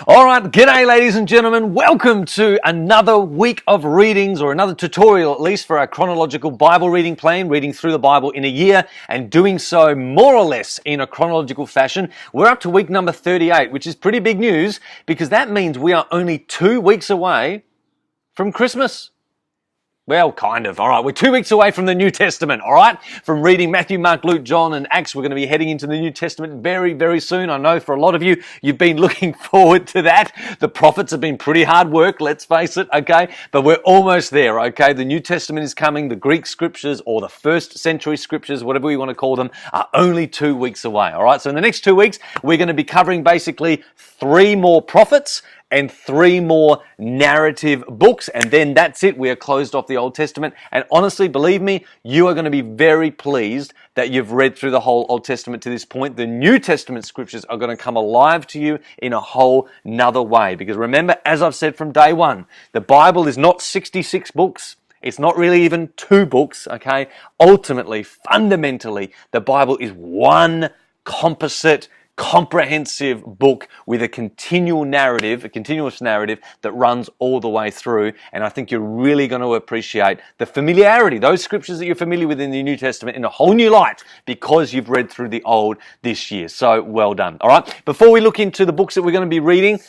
All right, g'day ladies and gentlemen. Welcome to another week of readings, or another tutorial at least, for our Chronological Bible Reading Plan, reading through the Bible in a year and doing so more or less in a chronological fashion. We're up to week number 38, which is pretty big news because that means we are only 2 weeks away from Christmas. Well, kind of. All right, we're 2 weeks away from the New Testament, all right? From reading Matthew, Mark, Luke, John, and Acts, we're going to be heading into the New Testament very, very soon. I know for a lot of you, you've been looking forward to that. The prophets have been pretty hard work, let's face it, okay? But we're almost there, okay? The New Testament is coming. The Greek scriptures, or the first century scriptures, whatever we want to call them, are only 2 weeks away, all right? So in the next 2 weeks, we're going to be covering basically 3 more prophets and 3 more narrative books, and then that's it. We are closed off the Old Testament. And honestly, believe me, you are going to be very pleased that you've read through the whole Old Testament to this point. The New Testament scriptures are going to come alive to you in a whole nother way. Because remember, as I've said from day one, the Bible is not 66 books. It's not really even 2 books, okay? Ultimately, fundamentally, the Bible is one composite, comprehensive book with a continuous narrative that runs all the way through. And I think you're really going to appreciate the familiarity, those scriptures that you're familiar with in the New Testament, in a whole new light because you've read through the Old this year. So well done. All right. Before we look into the books that we're going to be reading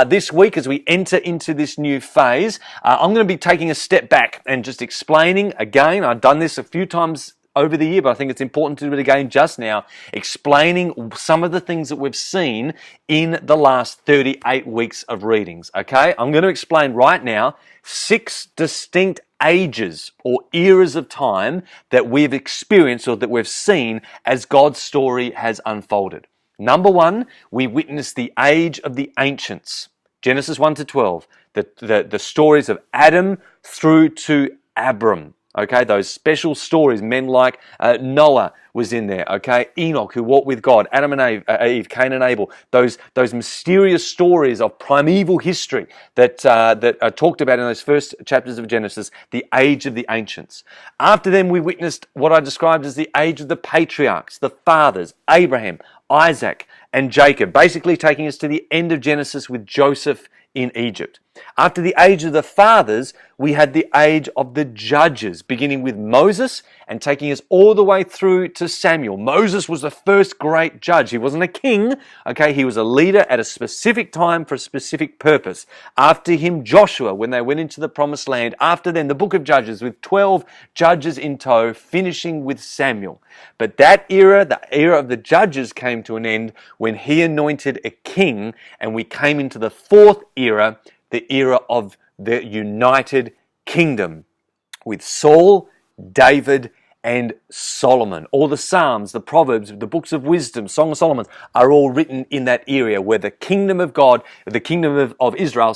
this week as we enter into this new phase, I'm going to be taking a step back and just explaining again. I've done this a few times over the year, but I think it's important to do it again just now, explaining some of the things that we've seen in the last 38 weeks of readings, okay? I'm going to explain right now 6 distinct ages or eras of time that we've experienced or that we've seen as God's story has unfolded. Number 1, we witness the age of the ancients. Genesis 1 to 12, the stories of Adam through to Abram. Okay, those special stories, men like Noah was in there, okay? Enoch, who walked with God, Adam and Eve, Cain and Abel, those mysterious stories of primeval history that are talked about in those first chapters of Genesis, the age of the ancients. After them, we witnessed what I described as the age of the patriarchs, the fathers, Abraham, Isaac, and Jacob, basically taking us to the end of Genesis with Joseph in Egypt. After the age of the fathers, we had the age of the judges, beginning with Moses and taking us all the way through to Samuel. Moses was the first great judge. He wasn't a king, okay? He was a leader at a specific time for a specific purpose. After him, Joshua, when they went into the promised land. After then, the book of Judges with 12 judges in tow, finishing with Samuel. But that era, the era of the judges, came to an end when he anointed a king, and we came into the 4th era, the era of the United Kingdom, with Saul, David, and Solomon. All the Psalms, the Proverbs, the books of wisdom, Song of Solomon are all written in that area where the kingdom of God, the kingdom of Israel,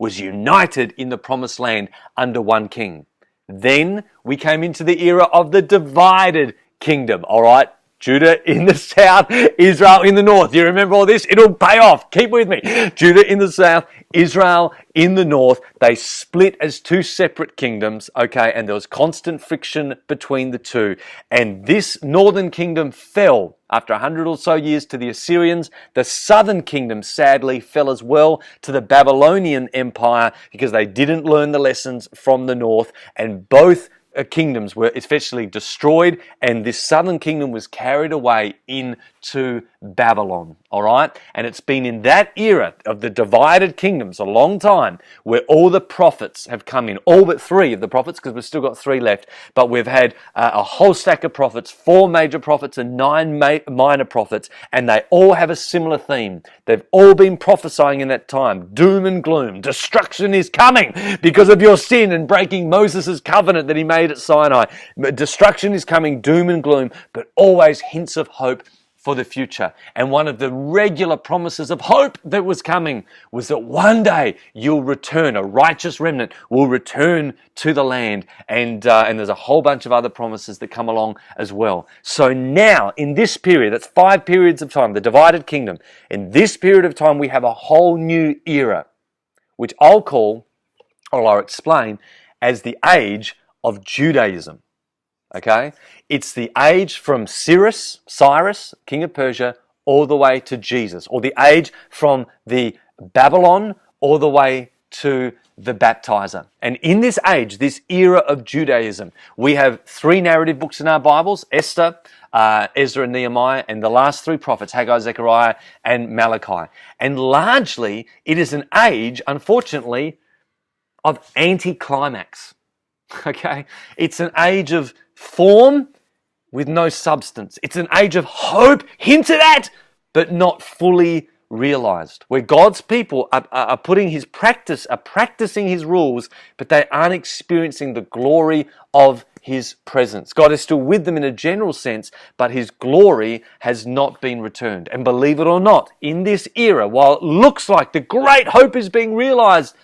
was united in the promised land under one king. Then we came into the era of the divided kingdom, all right? Judah in the south, Israel in the north. You remember all this? It'll pay off. Keep with me. Judah in the south, Israel in the north. They split as 2 separate kingdoms, okay? And there was constant friction between the two. And this northern kingdom fell after 100 or so years to the Assyrians. The southern kingdom, sadly, fell as well to the Babylonian Empire because they didn't learn the lessons from the north. And both kingdoms were essentially destroyed, and this southern kingdom was carried away into Babylon, all right? And it's been in that era of the divided kingdoms a long time where all the prophets have come in, all but 3 of the prophets, because we've still got 3 left, but we've had a whole stack of prophets, 4 major prophets and 9 minor prophets, and they all have a similar theme. They've all been prophesying in that time, doom and gloom, destruction is coming because of your sin and breaking Moses' covenant that he made at Sinai. Destruction is coming, doom and gloom, but always hints of hope for the future. And one of the regular promises of hope that was coming was that one day you'll return, a righteous remnant will return to the land. And there's a whole bunch of other promises that come along as well. So now, in this period, that's 5 periods of time, the divided kingdom. In this period of time, we have a whole new era, which I'll explain as the age of Judaism. Okay? It's the age from Cyrus, king of Persia, all the way to Jesus, or the age from the Babylon all the way to the baptizer. And in this age, this era of Judaism, we have three narrative books in our Bibles: Esther, Ezra and Nehemiah, and the last three prophets, Haggai, Zechariah, and Malachi. And largely, it is an age, unfortunately, of anticlimax. Okay? It's an age of form with no substance. It's an age of hope hinted at, but not fully realized, where God's people are putting his practice, are practicing his rules, but they aren't experiencing the glory of his presence. God is still with them in a general sense, but his glory has not been returned. And believe it or not, in this era, while it looks like the great hope is being realized,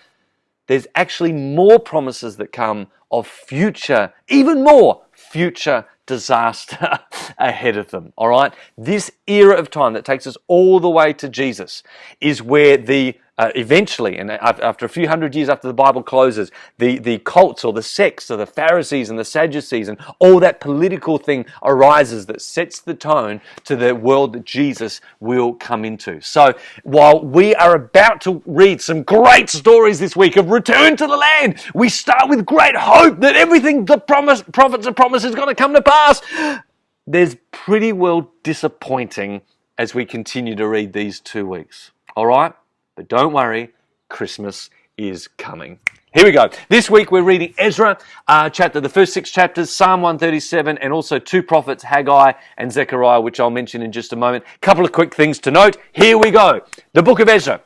there's actually more promises that come of future, even more future disaster ahead of them. All right, this era of time that takes us all the way to Jesus is where the eventually, and after a few hundred years after the Bible closes, the cults or the sects or the Pharisees and the Sadducees and all that political thing arises that sets the tone to the world that Jesus will come into. So while we are about to read some great stories this week of return to the land, we start with great hope that everything the prophets have promised is going to come to pass. There's pretty well disappointing as we continue to read these 2 weeks. All right? But don't worry, Christmas is coming. Here we go. This week we're reading Ezra, the first 6 chapters, Psalm 137, and also 2 prophets, Haggai and Zechariah, which I'll mention in just a moment. Couple of quick things to note. Here we go. The book of Ezra.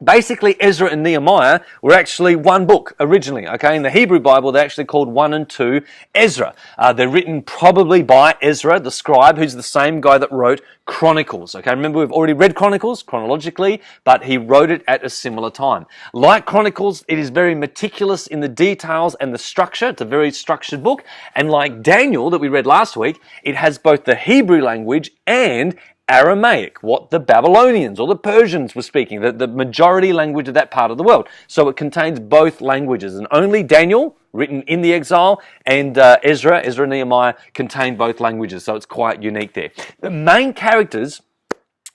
Basically, Ezra and Nehemiah were actually one book originally, okay? In the Hebrew Bible, they're actually called 1 and 2 Ezra. They're written probably by Ezra, the scribe, who's the same guy that wrote Chronicles, okay? Remember, we've already read Chronicles chronologically, but he wrote it at a similar time. Like Chronicles, it is very meticulous in the details and the structure. It's a very structured book. And like Daniel that we read last week, it has both the Hebrew language and Aramaic, what the Babylonians or the Persians were speaking, the majority language of that part of the world. So it contains both languages, and only Daniel, written in the exile, and Ezra and Nehemiah contain both languages, so it's quite unique there. The main characters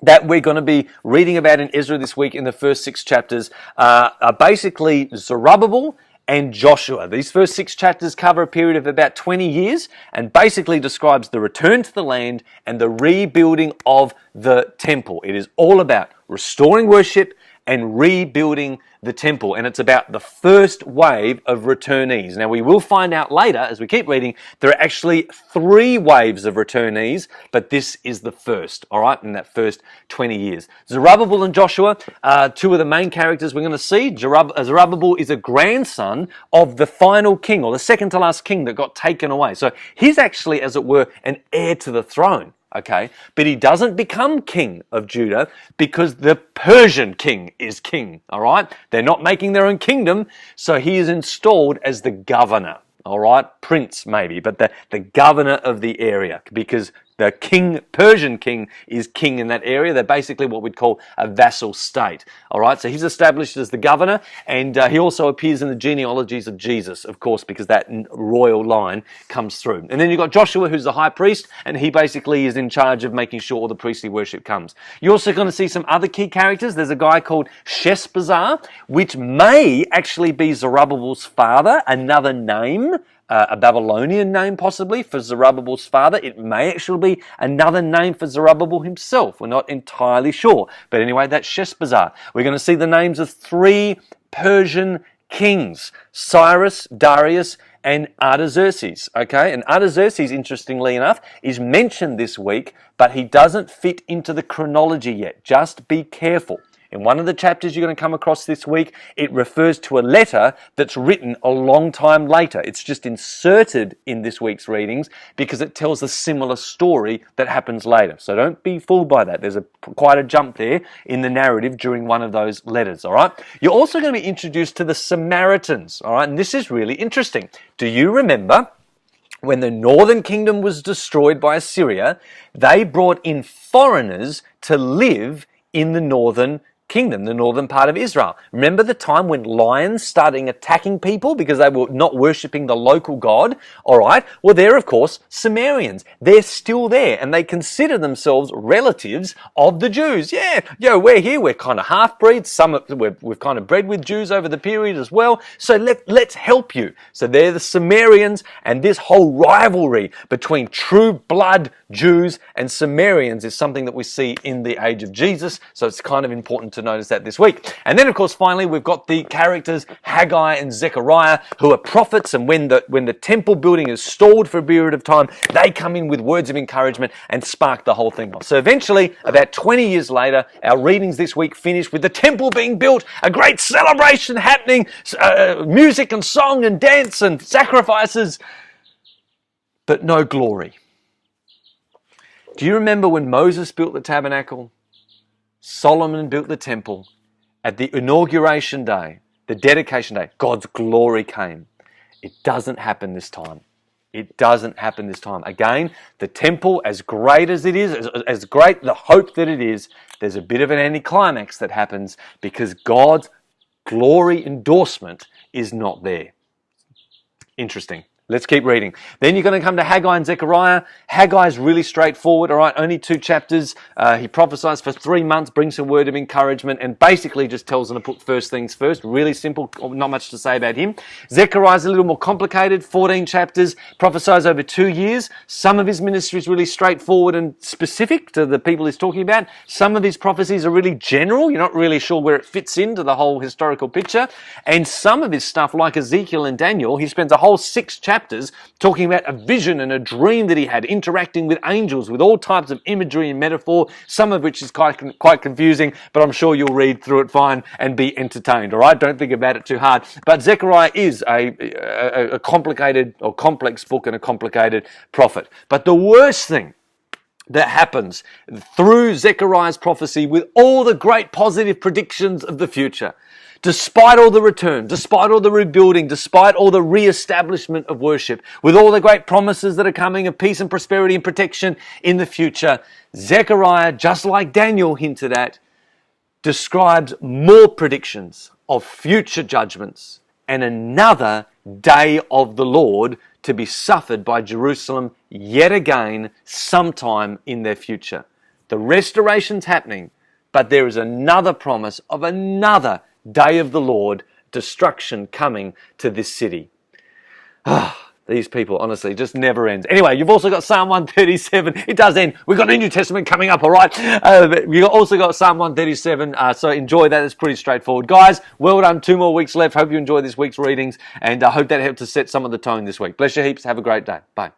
that we're going to be reading about in Ezra this week in the first 6 chapters are basically Zerubbabel and Joshua. These first 6 chapters cover a period of about 20 years and basically describes the return to the land and the rebuilding of the temple. It is all about restoring worship and rebuilding the temple. And it's about the first wave of returnees. Now, we will find out later, as we keep reading, there are actually 3 waves of returnees, but this is the first, all right, in that first 20 years. Zerubbabel and Joshua, 2 of the main characters we're going to see. Zerubbabel is a grandson of the final king, or the second to last king that got taken away. So he's actually, as it were, an heir to the throne. Okay, but he doesn't become king of Judah because the Persian king is king, all right? They're not making their own kingdom, so he is installed as the governor, all right? Prince maybe, but the governor of the area, because the Persian king is king in that area. They're basically what we'd call a vassal state. All right, so he's established as the governor, and he also appears in the genealogies of Jesus, of course, because that royal line comes through. And then you've got Joshua, who's the high priest, and he basically is in charge of making sure all the priestly worship comes. You're also going to see some other key characters. There's a guy called Sheshbazzar, which may actually be Zerubbabel's father, another name, a Babylonian name possibly for Zerubbabel's father. It may actually be another name for Zerubbabel himself. We're not entirely sure. But anyway, that's Sheshbazzar. We're going to see the names of 3 Persian kings: Cyrus, Darius, and Artaxerxes. Okay, and Artaxerxes, interestingly enough, is mentioned this week, but he doesn't fit into the chronology yet. Just be careful. In one of the chapters you're going to come across this week, it refers to a letter that's written a long time later. It's just inserted in this week's readings because it tells a similar story that happens later. So don't be fooled by that. There's quite a jump there in the narrative during one of those letters, all right? You're also going to be introduced to the Samaritans, all right? And this is really interesting. Do you remember when the northern kingdom was destroyed by Assyria, they brought in foreigners to live in the northern kingdom, the northern part of Israel. Remember the time when lions started attacking people because they were not worshipping the local god? All right. Well, they're, of course, Samaritans. They're still there, and they consider themselves relatives of the Jews. Yeah, we're here. We're kind of half-breeds. We've kind of bred with Jews over the period as well. So let's help you. So they're the Samaritans, and this whole rivalry between true blood Jews and Samaritans is something that we see in the age of Jesus. So it's kind of important to notice that this week. And then, of course, finally, we've got the characters Haggai and Zechariah, who are prophets, and when the temple building is stalled for a period of time, they come in with words of encouragement and spark the whole thing off. So eventually, about 20 years later, our readings this week finish with the temple being built, a great celebration happening, music and song and dance and sacrifices, but no glory. Do you remember when Moses built the tabernacle? Solomon built the temple. At the inauguration day, the dedication day, God's glory came. It doesn't happen this time. It doesn't happen this time. Again, the temple, as great as it is, as great the hope that it is, there's a bit of an anticlimax that happens because God's glory endorsement is not there. Interesting. Let's keep reading. Then you're going to come to Haggai and Zechariah. Haggai is really straightforward, all right? Only 2 chapters. He prophesies for 3 months, brings a word of encouragement, and basically just tells them to put first things first. Really simple, not much to say about him. Zechariah is a little more complicated, 14 chapters, prophesies over 2 years. Some of his ministry is really straightforward and specific to the people he's talking about. Some of his prophecies are really general. You're not really sure where it fits into the whole historical picture. And some of his stuff, like Ezekiel and Daniel, he spends a whole 6 chapters talking about a vision and a dream that he had, interacting with angels, with all types of imagery and metaphor, some of which is quite confusing, but I'm sure you'll read through it fine and be entertained, all right? Don't think about it too hard. But Zechariah is a complicated or complex book and a complicated prophet. But the worst thing that happens through Zechariah's prophecy, with all the great positive predictions of the future, despite all the return, despite all the rebuilding, despite all the re-establishment of worship, with all the great promises that are coming of peace and prosperity and protection in the future, Zechariah, just like Daniel hinted at, describes more predictions of future judgments and another day of the Lord to be suffered by Jerusalem yet again sometime in their future. The restoration's happening, but there is another promise of another day of the Lord, destruction coming to this city. These people, honestly, just never ends. Anyway, you've also got Psalm 137. It does end. We've got a New Testament coming up, all right? You've also got Psalm 137, so enjoy that. It's pretty straightforward. Guys, well done. 2 more weeks left. Hope you enjoy this week's readings, and I hope that helped to set some of the tone this week. Bless you heaps. Have a great day. Bye.